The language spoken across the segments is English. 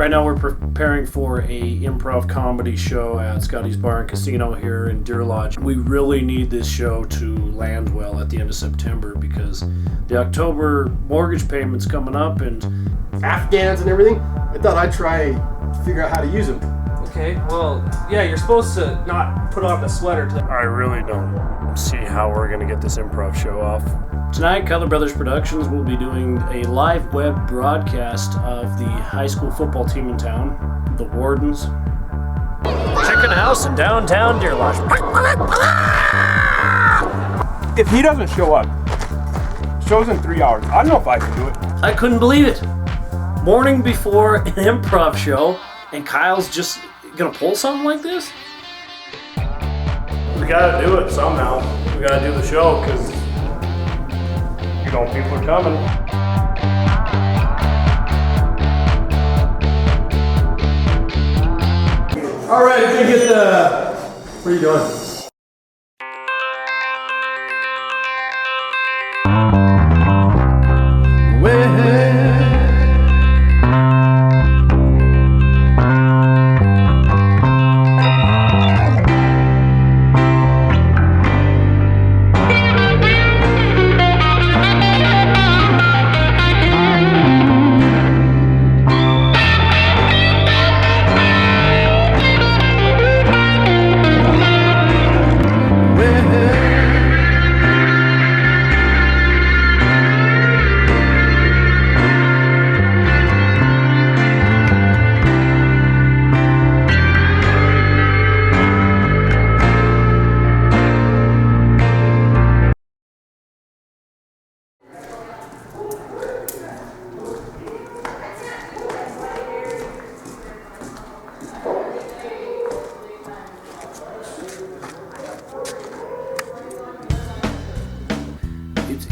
Right now we're preparing for a improv comedy show at Scotty's Bar and Casino here in Deer Lodge. We really need this show to land well at the end of September because the October mortgage payment's coming up and Afghans and everything. I thought I'd try to figure out how to use them. Okay, well, yeah, you're supposed to not put on the sweater. I really don't see how we're going to get this improv show off. Tonight, Cutler Bros Productions will be doing a live web broadcast of the high school football team in town, the Wardens. Chicken House in downtown Deer Lodge. If he doesn't show up, show's in 3 hours. I don't know if I can do it. I couldn't believe it. Morning before an improv show, and Kyle's just gonna pull something like this? We gotta do it somehow. We gotta do the show, because, you know, people are coming. All right, if you get the... What are you doing?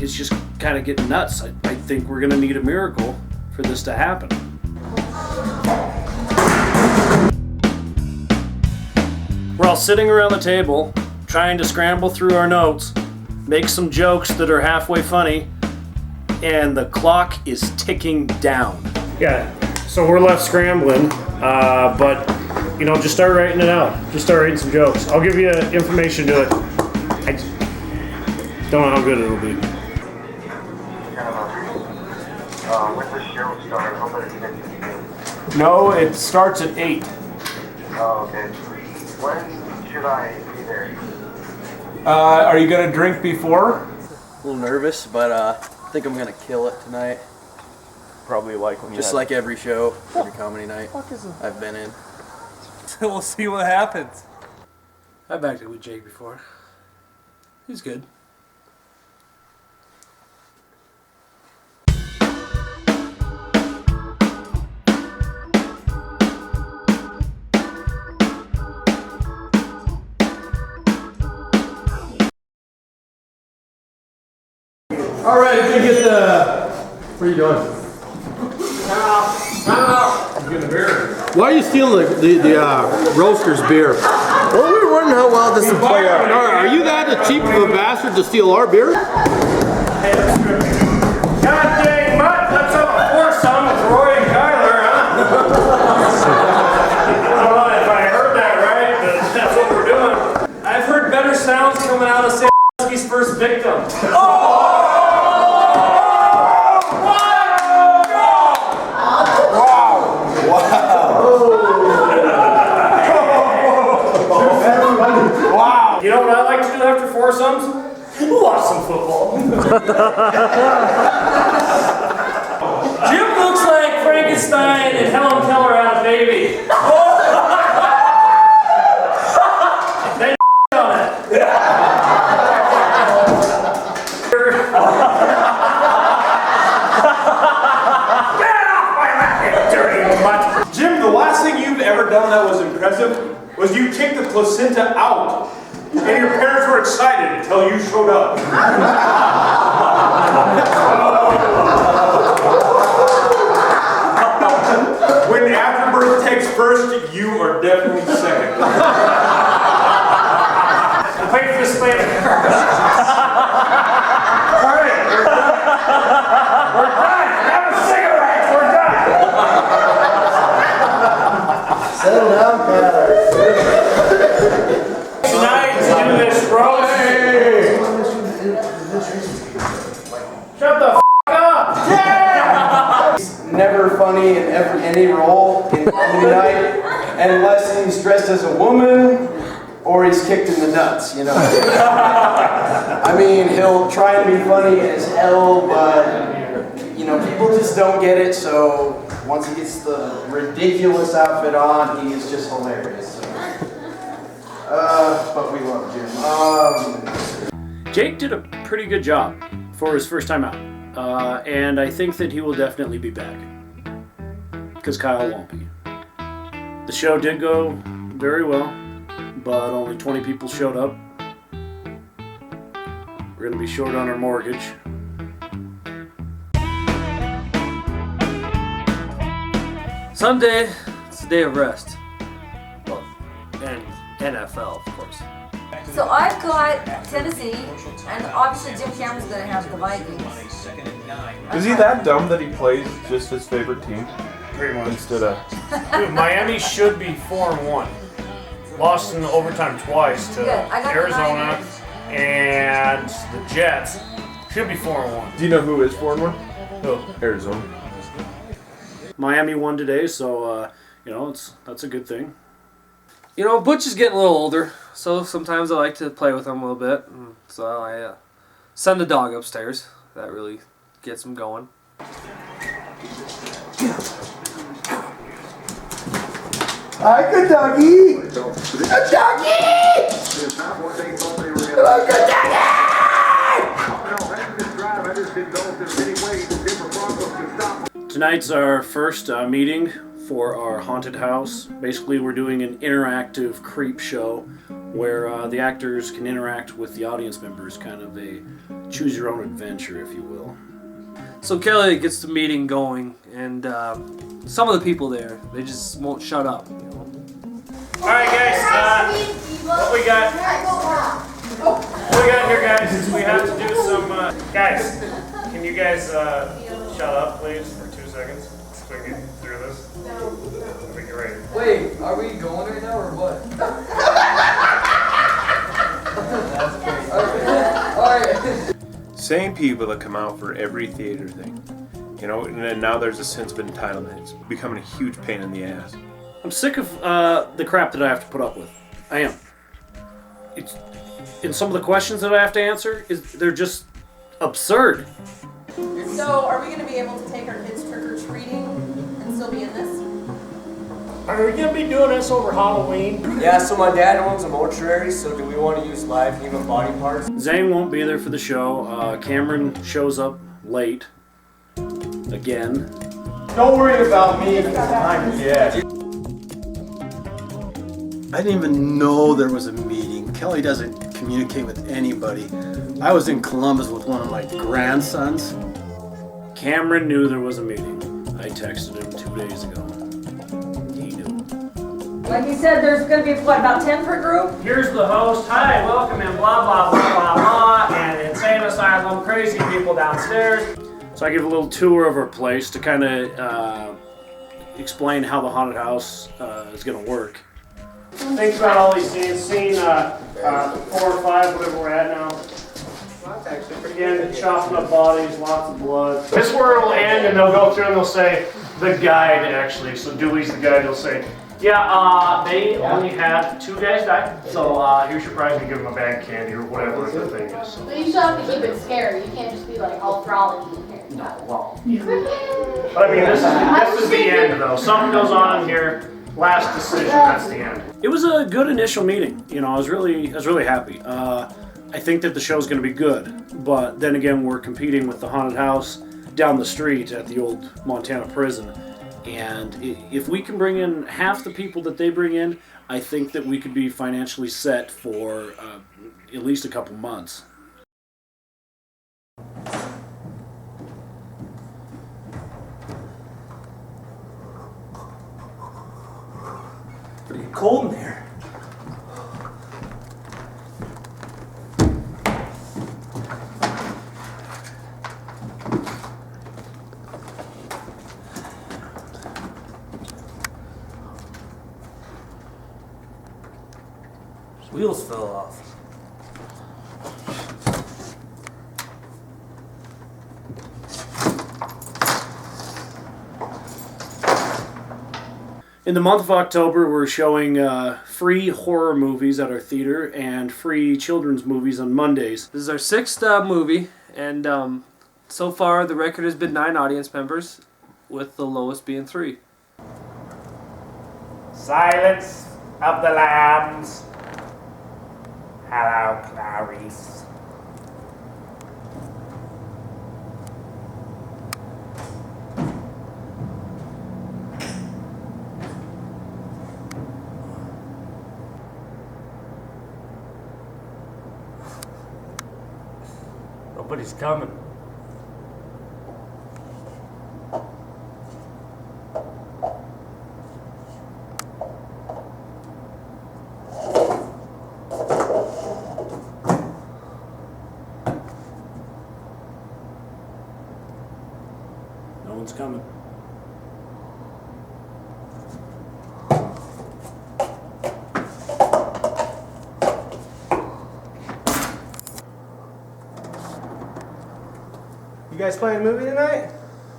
It's just kind of getting nuts. I think we're gonna need a miracle for this to happen. We're all sitting around the table, trying to scramble through our notes, make some jokes that are halfway funny, and the clock is ticking down. Yeah, so we're left scrambling, but, you know, just start writing it out. Just start writing some jokes. I'll give you information to it. I just don't know how good it'll be. When the show start, how many minutes? No, it starts at 8. Oh, okay. When should I be there? Are you gonna drink before? A little nervous, but I think I'm gonna kill it tonight. Probably like when you Just like every show, every comedy night I've been in. We'll see what happens. I've acted with Jake before. He's good. All right, if you get the... What are you doing? I'm getting a beer. Why are you stealing the roaster's beer? Well, we were wondering how well this would play out. Are you that cheap of a bastard to steal our beer? God dang mutt, let's have a foursome with Roy and Kyler, huh? I don't know if I heard that right, but that's what we're doing. I've heard better sounds coming out of Sandusky's first victim. You know what I like to do after foursomes? Watch some football. Jim looks like Frankenstein and Helen Keller had a baby. Then on it. Get off my lap, you dirty mutt! Jim, the last thing you've ever done that was impressive was you kicked the placenta out. And your parents were excited until you showed up. When afterbirth takes first, you are definitely second. Wait for this later. All right, we're done. We're done! Have a cigarette! We're done! funny in any role in comedy night, unless he's dressed as a woman or he's kicked in the nuts, you know. I mean, he'll try and be funny as hell, but, you know, people just don't get it, so once he gets the ridiculous outfit on, he is just hilarious. So. But we love Jim. Jake did a pretty good job for his first time out, and I think that he will definitely be back, because Kyle won't be. The show did go very well, but only 20 people showed up. We're going to be short on our mortgage. Someday, it's a day of rest. Well, and NFL, of course. So I've got Tennessee, and obviously Jim Cameron's going to have the Vikings. Is he that dumb that he plays just his favorite team? Pretty much. Instead of... Dude, Miami should be 4-1. Lost in overtime twice to Arizona, and the Jets should be 4-1. Do you know who is 4-1? Who? Arizona. Miami won today, so you know that's a good thing. You know, Butch is getting a little older, so sometimes I like to play with him a little bit. So I send the dog upstairs. That really gets him going. Hi, good doggy! Good doggy! Hello, good doggy! Tonight's our first meeting for our haunted house. Basically, we're doing an interactive creep show where the actors can interact with the audience members, kind of a choose your own adventure, if you will. So Kelly gets the meeting going, and some of the people there, they just won't shut up. You know? All right, guys. What we got? What we got here, guys, is we have to do some. Guys, can you guys shut up, please, for 2 seconds, so we can get through this? We get ready. Wait, are we going right now or what? Alright. Same people that come out for every theater thing. You know, and then now there's a sense of entitlement. It's becoming a huge pain in the ass. I'm sick of the crap that I have to put up with. I am. And some of the questions that I have to answer, they're just absurd. So, are we going to be able to take our kids trick-or-treating and still be in this? Are we gonna be doing this over Halloween? Yeah, so my dad owns a mortuary, so do we want to use live human body parts? Zane won't be there for the show. Cameron shows up late. Again. Don't worry about me, because I'm dead. I didn't even know there was a meeting. Kelly doesn't communicate with anybody. I was in Columbus with one of my grandsons. Cameron knew there was a meeting. I texted him 2 days ago. He knew. Like you said, there's going to be, what, about 10 per group? Here's the host. Hi, welcome and blah, blah, blah, blah, blah. And insane asylum, crazy people downstairs. So I give a little tour of our place to kind of explain how the haunted house is going to work. Think about all these scenes. Scene 4 or 5, whatever we're at now. Again, chopping up bodies, lots of blood. This is where it'll end, and they'll go through and they'll say, the guide actually. So Dewey's the guide. He'll say, yeah, they only had 2 guys die. So here's your prize. You give them a bag of candy or whatever the thing is. So. But you still have to keep it scary. You can't just be like all frolicky in here. No, well. But I mean, this is the end though. Something goes on in here. Last decision. That's the end. It was a good initial meeting. You know, I was really happy. I think that the show's going to be good, but then again, we're competing with the haunted house down the street at the old Montana prison, and if we can bring in half the people that they bring in, I think that we could be financially set for at least a couple months. Pretty cold in here. His wheels fell off. In the month of October, we're showing free horror movies at our theater and free children's movies on Mondays. This is our 6th movie, and so far the record has been 9 audience members, with the lowest being 3. Silence of the Lambs. Hello, Clarice. Nobody's coming. No one's coming. You guys playing a movie tonight?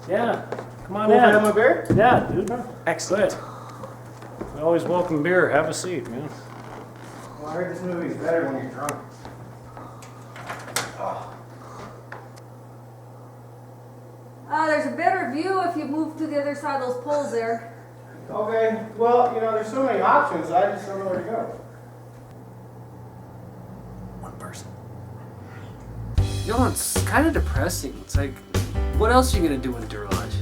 Yeah, come on Cool in. to have a beer? Yeah, dude. Excellent. We always welcome beer. Have a seat, man. Well, I heard this movie's better when you're drunk. There's a better view if you move to the other side of those poles there. Okay, well, you know, there's so many options, I just don't know where to go. One person. You know, it's kind of depressing. It's like, what else are you going to do in Deer Lodge?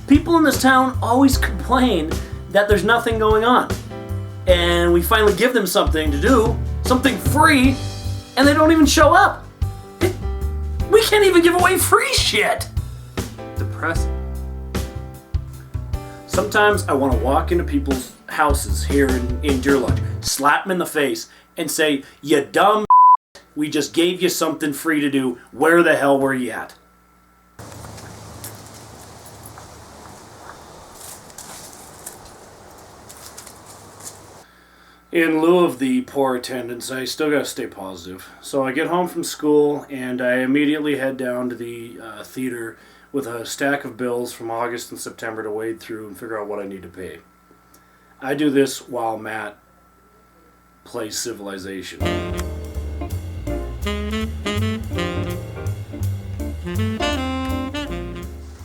People in this town always complain that there's nothing going on. And we finally give them something to do, something free, and they don't even show up. We can't even give away free shit. Depressing. Sometimes I want to walk into people's houses here in Deer Lodge, slap them in the face, and say, "You dumb we just gave you something free to do. Where the hell were you at?" In lieu of the poor attendance, I still gotta stay positive. So I get home from school and I immediately head down to the theater with a stack of bills from August and September to wade through and figure out what I need to pay. I do this while Matt plays Civilization.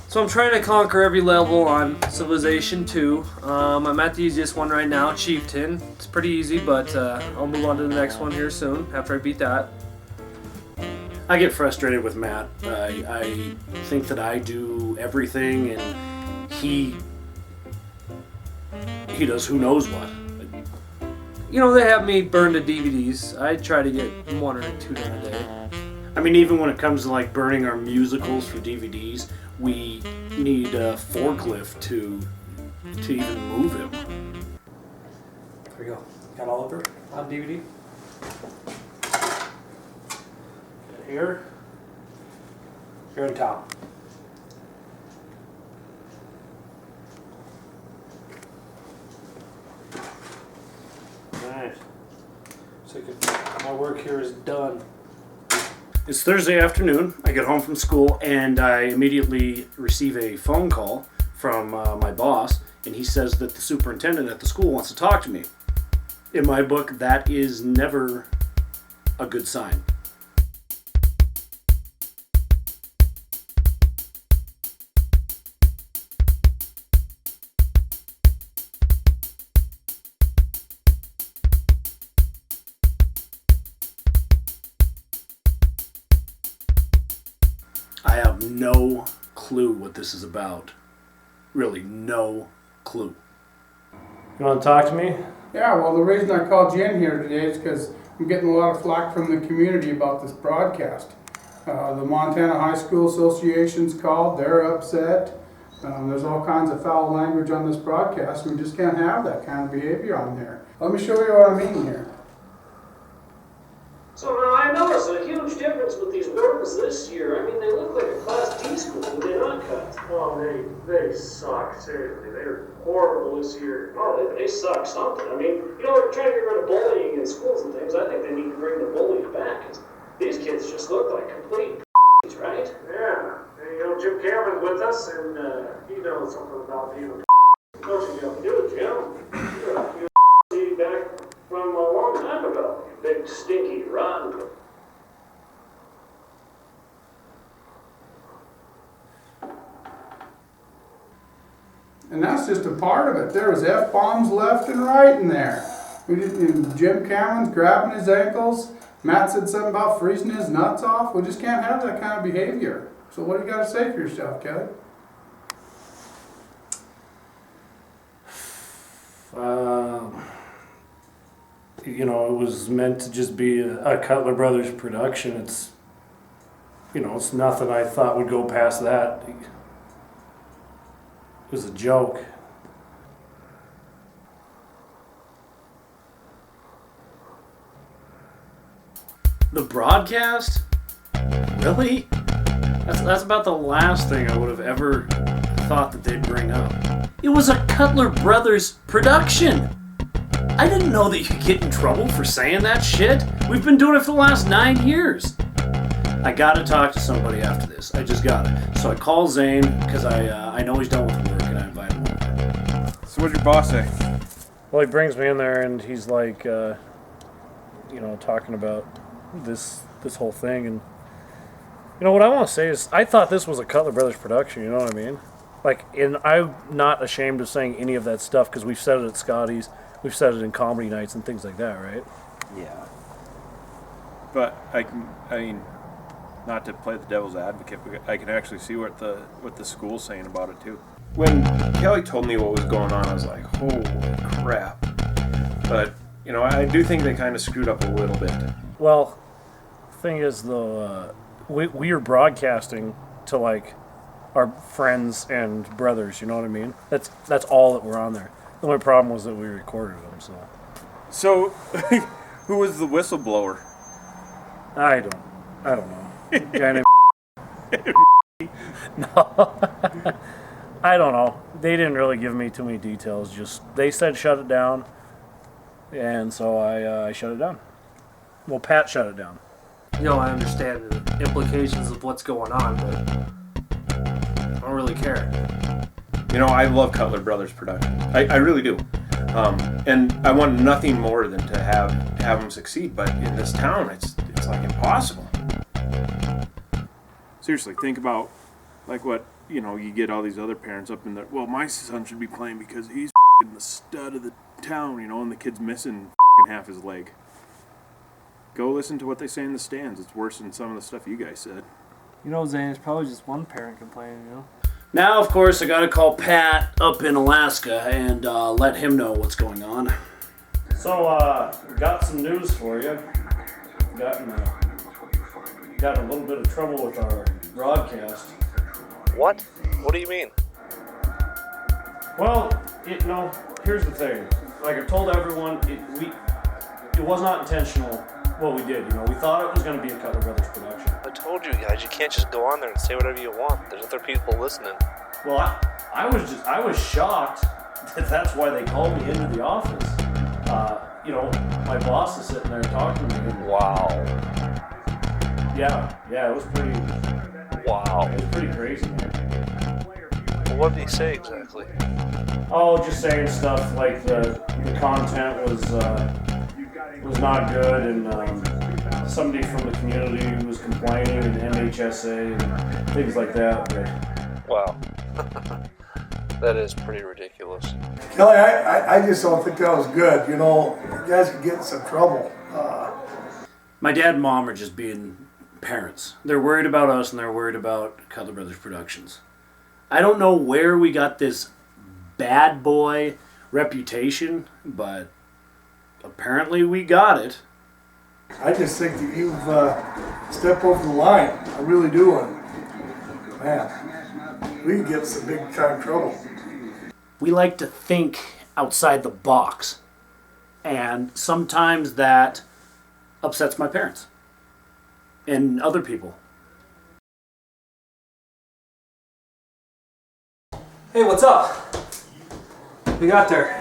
So I'm trying to conquer every level on Civilization 2. I'm at the easiest one right now, Chieftain. It's pretty easy, but I'll move on to the next one here soon after I beat that. I get frustrated with Matt. I think that I do everything and he does who knows what. You know, they have me burn the DVDs. I try to get 1 or 2 done a day. I mean, even when it comes to like burning our musicals for DVDs, we need a forklift to even move him. There we go. Got all of her on DVD. Here on top. Alright. So my work here is done. It's Thursday afternoon. I get home from school and I immediately receive a phone call from my boss, and he says that the superintendent at the school wants to talk to me. In my book, that is never a good sign. I have no clue what this is about. Really, no clue. You want to talk to me? Yeah, well, the reason I called you in here today is because I'm getting a lot of flack from the community about this broadcast. The Montana High School Association's called, they're upset. There's all kinds of foul language on this broadcast, and we just can't have that kind of behavior on there. Let me show you what I mean here. So now I notice a huge difference with these wardens this year. I mean, they look like a Class D school, do they not, Cut? Oh, they suck, seriously. They're horrible this year. Oh, they suck something. I mean, you know, they're trying to get rid of bullying in schools and things. I think they need to bring the bullies back, because these kids just look like complete right? Yeah. And, you know, Jim Cameron's with us, and he knows something about being a coaching you up to do it, Jim. You're a few back from a long time ago. Big, stinky, rotten. And that's just a part of it. There was F-bombs left and right in there. Jim Cameron's grabbing his ankles. Matt said something about freezing his nuts off. We just can't have that kind of behavior. So what do you got to say for yourself, Kelly? You know, it was meant to just be a Cutler Brothers production. It's, you know, it's nothing I thought would go past that. It was a joke. The broadcast? Really? That's about the last thing I would have ever thought that they'd bring up. It was a Cutler Brothers production. I didn't know that you could get in trouble for saying that shit. We've been doing it for the last 9 years. I gotta talk to somebody after this. I just gotta. So I call Zane, because I know he's done with work, and I invite him over. So what'd your boss say? Well, he brings me in there, and he's like, you know, talking about this whole thing. And, you know, what I want to say is, I thought this was a Cutler Brothers production, you know what I mean? Like, and I'm not ashamed of saying any of that stuff, because we've said it at Scotty's, we've said it in comedy nights and things like that, right? Yeah. But I mean, not to play the devil's advocate, but I can actually see what the school's saying about it too. When Kelly told me what was going on, I was like, holy crap. But, you know, I do think they kind of screwed up a little bit. Well, the thing is, though, we are broadcasting to, like, our friends and brothers, you know what I mean? That's all that were on there. The only problem was that we recorded them, so. So, who was the whistleblower? I don't know. Guy named No. I don't know. They didn't really give me too many details. Just, they said shut it down, and so I shut it down. Well, Pat shut it down. You know, I understand the implications of what's going on, but I don't really care. You know, I love Cutler Brothers production. I really do. And I want nothing more than to have them succeed, but in this town, it's like impossible. Seriously, think about like what, you know, you get all these other parents up in there. Well, my son should be playing because he's the stud of the town, you know, and the kid's missing half his leg. Go listen to what they say in the stands. It's worse than some of the stuff you guys said. You know, Zane, it's probably just one parent complaining, you know? Now, of course, I gotta call Pat up in Alaska and let him know what's going on. So, got some news for you. Got a little bit of trouble with our broadcast. What? What do you mean? Well, no, here's the thing. Like I told everyone, it was not intentional what we did, you know. We thought it was going to be a Cutler Brothers production. I told you guys, you can't just go on there and say whatever you want. There's other people listening. Well, I was shocked that that's why they called me into the office. You know, my boss is sitting there talking to me. Wow. Yeah, it was pretty. Wow. It was pretty crazy, man. Well, what did he say exactly? Oh, just saying stuff like the content was not good, and somebody from the community was complaining, and MHSA and things like that. But wow. That is pretty ridiculous. Kelly, I just don't think that was good. You know, you guys could get in some trouble. My dad and mom are just being parents. They're worried about us, and they're worried about Cutler Brothers Productions. I don't know where we got this bad boy reputation, but apparently we got it. I just think that you've stepped over the line. I really do. And man, we can get some big time trouble. We like to think outside the box, and sometimes that upsets my parents and other people. Hey, what's up? We got there.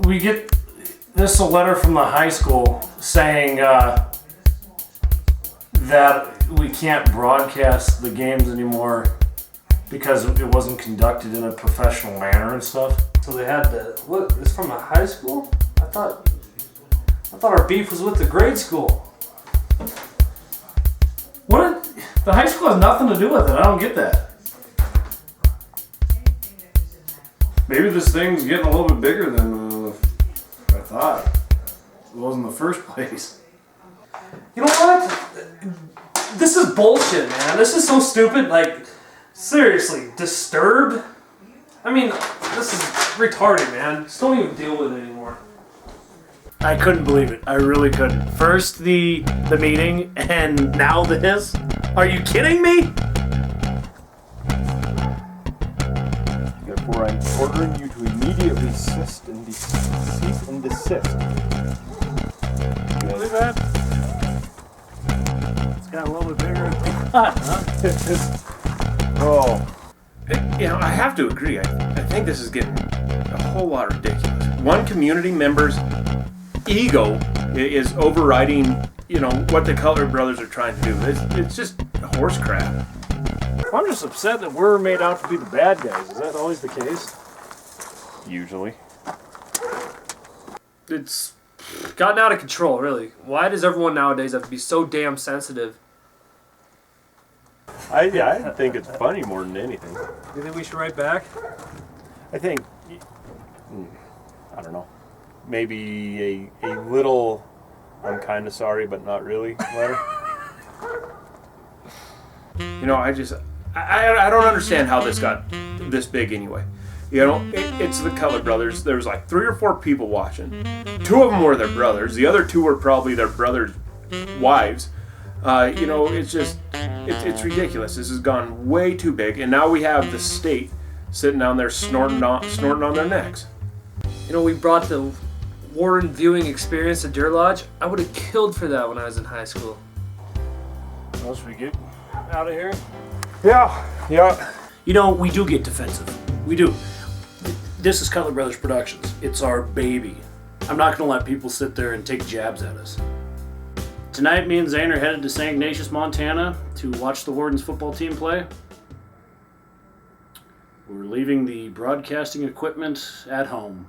We get this a letter from the high school saying that we can't broadcast the games anymore Because it wasn't conducted in a professional manner and stuff. So they had what? It's from a high school? I thought our beef was with the grade school. What? The high school has nothing to do with it. I don't get that. Maybe this thing's getting a little bit bigger than I thought. It was in the first place. You know what? This is bullshit, man. This is so stupid. Like, seriously, Disturbed? I mean, this is retarded, man. Just don't even deal with it anymore. I couldn't believe it. I really couldn't. First the meeting, and now this? Are you kidding me? Therefore, I'm ordering you to immediately cease and desist. Can you believe that? It's got a little bit bigger than I thought, huh? Oh. You know, I have to agree. I think this is getting a whole lot ridiculous. One community member's ego is overriding, what the Cutler Brothers are trying to do. It's just horse crap. I'm just upset that we're made out to be the bad guys. Is that always the case? Usually. It's gotten out of control, really. Why does everyone nowadays have to be so damn sensitive? I think it's funny more than anything. You think we should write back? I think, I don't know, maybe a little I'm kind of sorry but not really letter. I don't understand how this got this big anyway. It's the Cutler Brothers. There was like 3 or 4 people watching. 2 of them were their brothers. The other 2 were probably their brothers' wives. It's ridiculous. This has gone way too big, and now we have the state sitting down there snorting on their necks. We brought the Warden viewing experience to Deer Lodge. I would have killed for that when I was in high school. Well, should we get out of here? Yeah. We do get defensive. We do. This is Cutler Brothers Productions. It's our baby. I'm not going to let people sit there and take jabs at us. Tonight, me and Zane are headed to St. Ignatius, Montana to watch the Warden's football team play. We're leaving the broadcasting equipment at home.